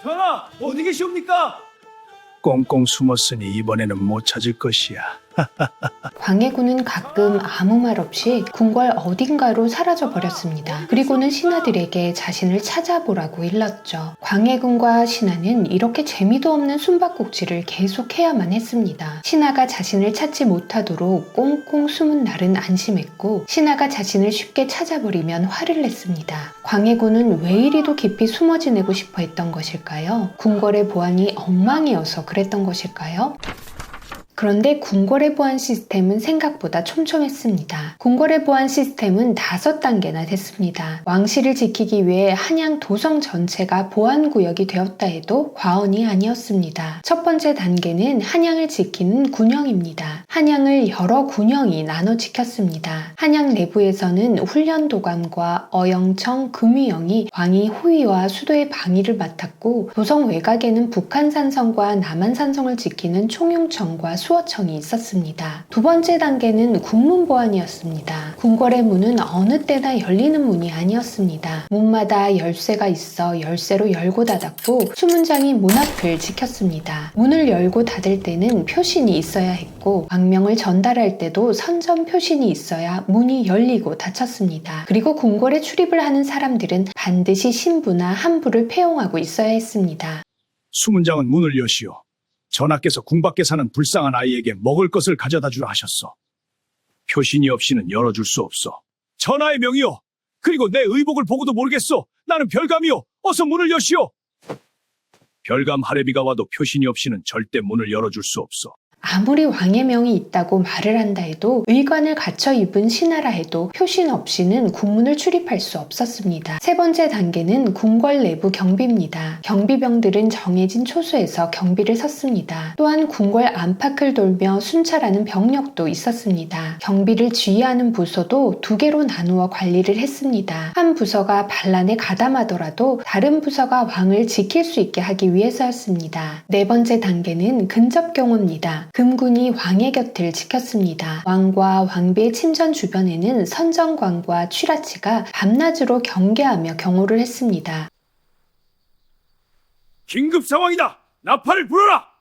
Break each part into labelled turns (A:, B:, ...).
A: 전하, 어디 계시옵니까?
B: 꽁꽁 숨었으니 이번에는 못 찾을 것이야.
C: 광해군은 가끔 아무 말 없이 궁궐 어딘가로 사라져 버렸습니다. 그리고는 신하들에게 자신을 찾아보라고 일렀죠. 광해군과 신하는 이렇게 재미도 없는 숨바꼭질을 계속해야만 했습니다. 신하가 자신을 찾지 못하도록 꽁꽁 숨은 날은 안심했고, 신하가 자신을 쉽게 찾아버리면 화를 냈습니다. 광해군은 왜 이리도 깊이 숨어 지내고 싶어 했던 것일까요? 궁궐의 보안이 엉망이어서 그랬던 것일까요? 그런데 궁궐의 보안 시스템은 생각보다 촘촘했습니다. 궁궐의 보안 시스템은 5단계나 됐습니다. 왕실을 지키기 위해 한양 도성 전체가 보안구역이 되었다 해도 과언이 아니었습니다. 첫 번째 단계는 한양을 지키는 군영입니다. 한양을 여러 군영이 나눠 지켰습니다. 한양 내부에서는 훈련도감과 어영청, 금위영이 왕이 호위와 수도의 방위를 맡았고, 도성 외곽에는 북한산성과 남한산성을 지키는 총용청과 수호청이 있었습니다. 두 번째 단계는 군문보안이었습니다. 궁궐의 문은 어느 때나 열리는 문이 아니었습니다. 문마다 열쇠가 있어 열쇠로 열고 닫았고, 수문장이 문 앞을 지켰습니다. 문을 열고 닫을 때는 표신이 있어야 했고, 왕명을 전달할 때도 선전 표신이 있어야 문이 열리고 닫혔습니다. 그리고 궁궐에 출입을 하는 사람들은 반드시 신부나 한부를 폐용하고 있어야 했습니다.
B: 수문장은 문을 여시오. 전하께서 궁 밖에 사는 불쌍한 아이에게 먹을 것을 가져다 주라 하셨소. 표신이 없이는 열어줄 수 없소. 전하의 명이요. 그리고 내 의복을 보고도 모르겠소. 나는 별감이요. 어서 문을 여시오. 별감 하레비가 와도 표신이 없이는 절대 문을 열어줄 수 없소.
C: 아무리 왕의 명이 있다고 말을 한다 해도, 의관을 갖춰 입은 신하라 해도 표신 없이는 궁문을 출입할 수 없었습니다. 세 번째 단계는 궁궐 내부 경비입니다. 경비병들은 정해진 초소에서 경비를 섰습니다. 또한 궁궐 안팎을 돌며 순찰하는 병력도 있었습니다. 경비를 지휘하는 부서도 2개로 나누어 관리를 했습니다. 한 부서가 반란에 가담하더라도 다른 부서가 왕을 지킬 수 있게 하기 위해서였습니다. 네 번째 단계는 근접경호입니다. 금군이 왕의 곁을 지켰습니다. 왕과 왕비의 침전 주변에는 선정관과 취라치가 밤낮으로 경계하며 경호를 했습니다.
A: 긴급 상황이다. 나팔을 불어라.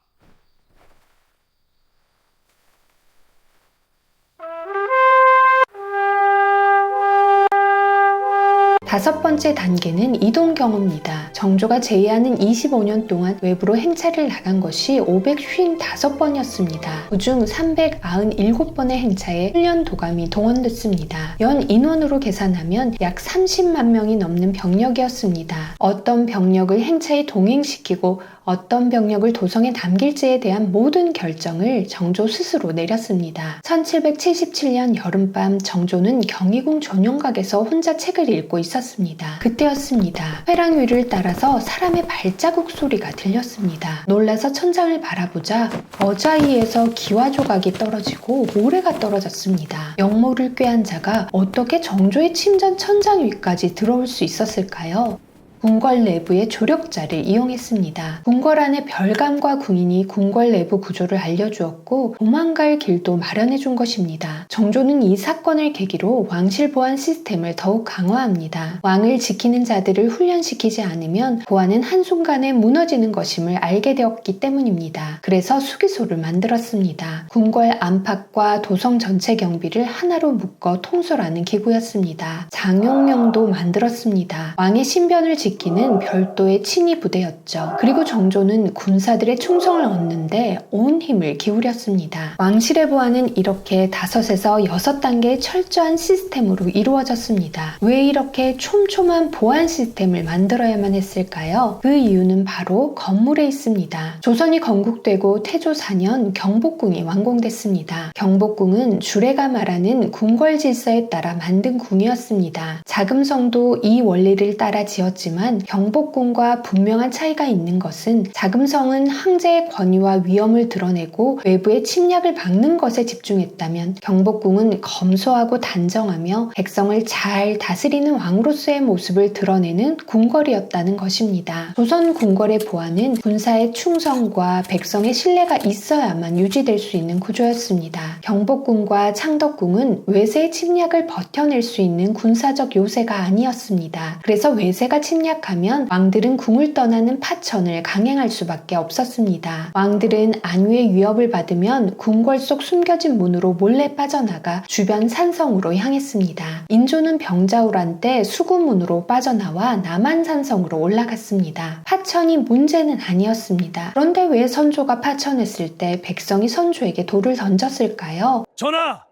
C: 다섯 번째 단계는 이동경호입니다. 정조가 제위하는 25년 동안 외부로 행차를 나간 것이 555번이었습니다. 그중 397번의 행차에 훈련도감이 동원됐습니다. 연 인원으로 계산하면 약 30만 명이 넘는 병력이었습니다. 어떤 병력을 행차에 동행시키고 어떤 병력을 도성에 남길지에 대한 모든 결정을 정조 스스로 내렸습니다. 1777년 여름밤, 정조는 경희궁 존용각에서 혼자 책을 읽고 있었습니다. 그때였습니다. 회랑 위를 따라서 사람의 발자국 소리가 들렸습니다. 놀라서 천장을 바라보자 어자위에서 기와 조각이 떨어지고 모래가 떨어졌습니다. 역모를 꾀한 자가 어떻게 정조의 침전 천장 위까지 들어올 수 있었을까요? 궁궐 내부의 조력자를 이용했습니다. 궁궐 안에 별감과 궁인이 궁궐 내부 구조를 알려주었고, 도망갈 길도 마련해준 것입니다. 정조는 이 사건을 계기로 왕실 보안 시스템을 더욱 강화합니다. 왕을 지키는 자들을 훈련시키지 않으면 보안은 한순간에 무너지는 것임을 알게 되었기 때문입니다. 그래서 수기소를 만들었습니다. 궁궐 안팎과 도성 전체 경비를 하나로 묶어 통솔하는 기구였습니다. 장용령도 만들었습니다. 왕의 신변을 지키는 별도의 친위 부대였죠. 그리고 정조는 군사들의 충성을 얻는데 온 힘을 기울였습니다. 왕실의 보안은 이렇게 5에서 6단계의 철저한 시스템으로 이루어졌습니다. 왜 이렇게 촘촘한 보안 시스템을 만들어야만 했을까요? 그 이유는 바로 건물에 있습니다. 조선이 건국되고 태조 4년 경복궁이 완공됐습니다. 경복궁은 주례가 말하는 궁궐 질서에 따라 만든 궁이었습니다. 자금성도 이 원리를 따라 지었지만 경복궁과 분명한 차이가 있는 것은, 자금성은 황제의 권위와 위엄을 드러내고 외부의 침략을 막는 것에 집중했다면, 경복궁은 검소하고 단정하며 백성을 잘 다스리는 왕으로서의 모습을 드러내는 궁궐이었다는 것입니다. 조선 궁궐의 보안은 군사의 충성과 백성의 신뢰가 있어야만 유지될 수 있는 구조였습니다. 경복궁과 창덕궁은 외세의 침략을 버텨낼 수 있는 군사적 요새가 아니었습니다. 그래서 외세가 침략 침략하면 왕들은 궁을 떠나는 파천을 강행할 수밖에 없었습니다. 왕들은 안위의 위협을 받으면 궁궐 속 숨겨진 문으로 몰래 빠져나가 주변 산성으로 향했습니다. 인조는 병자호란 때 수구문으로 빠져나와 남한산성으로 올라갔습니다. 파천이 문제는 아니었습니다. 그런데 왜 선조가 파천했을 때 백성이 선조에게 돌을 던졌을까요?
A: 전하,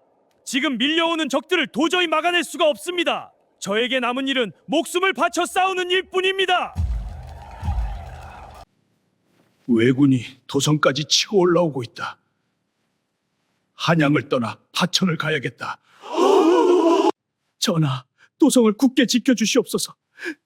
A: 지금 밀려오는 적들을 도저히 막아낼 수가 없습니다. 저에게 남은 일은 목숨을 바쳐 싸우는 일뿐입니다.
B: 왜군이 도성까지 치고 올라오고 있다. 한양을 떠나 파천을 가야겠다. 전하, 도성을 굳게 지켜주시옵소서.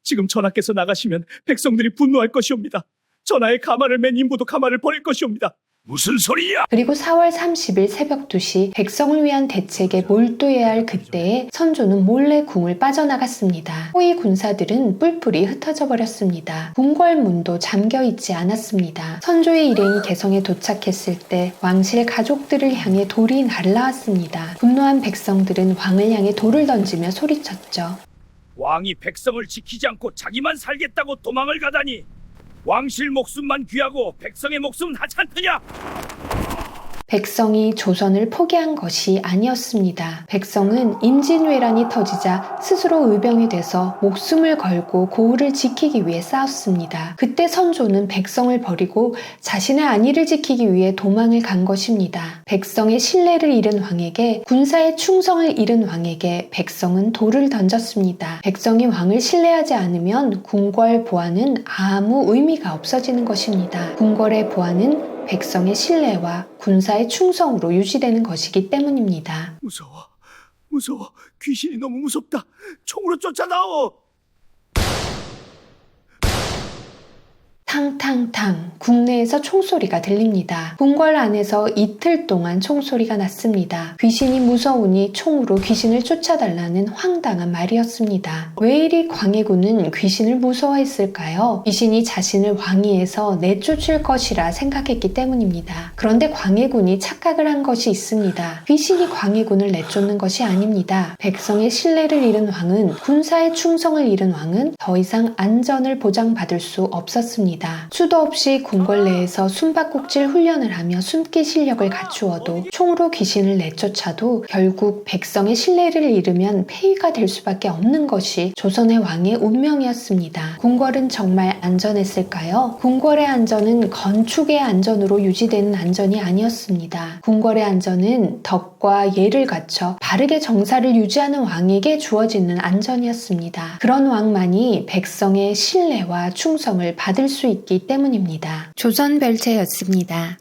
B: 지금 전하께서 나가시면 백성들이 분노할 것이옵니다. 전하의 가마를 맨 인부도 가마를 버릴 것이옵니다. 무슨 소리야?
C: 그리고 4월 30일 새벽 2시 백성을 위한 대책에 몰두해야 할 그때에 선조는 몰래 궁을 빠져나갔습니다. 호위 군사들은 뿔뿔이 흩어져 버렸습니다. 궁궐 문도 잠겨 있지 않았습니다. 선조의 일행이 개성에 도착했을 때 왕실 가족들을 향해 돌이 날라왔습니다. 분노한 백성들은 왕을 향해 돌을 던지며 소리쳤죠.
A: 왕이 백성을 지키지 않고 자기만 살겠다고 도망을 가다니, 왕실 목숨만 귀하고 백성의 목숨은 하찮느냐?
C: 백성이 조선을 포기한 것이 아니었습니다. 백성은 임진왜란이 터지자 스스로 의병이 돼서 목숨을 걸고 고을을 지키기 위해 싸웠습니다. 그때 선조는 백성을 버리고 자신의 안위를 지키기 위해 도망을 간 것입니다. 백성의 신뢰를 잃은 왕에게, 군사의 충성을 잃은 왕에게 백성은 돌을 던졌습니다. 백성이 왕을 신뢰하지 않으면 궁궐 보안은 아무 의미가 없어지는 것입니다. 궁궐의 보안은 백성의 신뢰와 군사의 충성으로 유지되는 것이기 때문입니다.
B: 무서워. 귀신이 너무 무섭다. 총으로 쫓아나오.
C: 탕탕탕 국내에서 총소리가 들립니다. 궁궐 안에서 이틀 동안 총소리가 났습니다. 귀신이 무서우니 총으로 귀신을 쫓아달라는 황당한 말이었습니다. 왜 이리 광해군은 귀신을 무서워했을까요? 귀신이 자신을 왕위에서 내쫓을 것이라 생각했기 때문입니다. 그런데 광해군이 착각을 한 것이 있습니다. 귀신이 광해군을 내쫓는 것이 아닙니다. 백성의 신뢰를 잃은 왕은, 군사의 충성을 잃은 왕은 더 이상 안전을 보장받을 수 없었습니다. 수도 없이 궁궐 내에서 숨바꼭질 훈련을 하며 숨기 실력을 갖추어도, 총으로 귀신을 내쫓아도 결국 백성의 신뢰를 잃으면 폐위가 될 수밖에 없는 것이 조선의 왕의 운명이었습니다. 궁궐은 정말 안전했을까요? 궁궐의 안전은 건축의 안전으로 유지되는 안전이 아니었습니다. 궁궐의 안전은 덕과 예를 갖춰 바르게 정사를 유지하는 왕에게 주어지는 안전이었습니다. 그런 왕만이 백성의 신뢰와 충성을 받을 수 있기 때문입니다. 조선별제였습니다.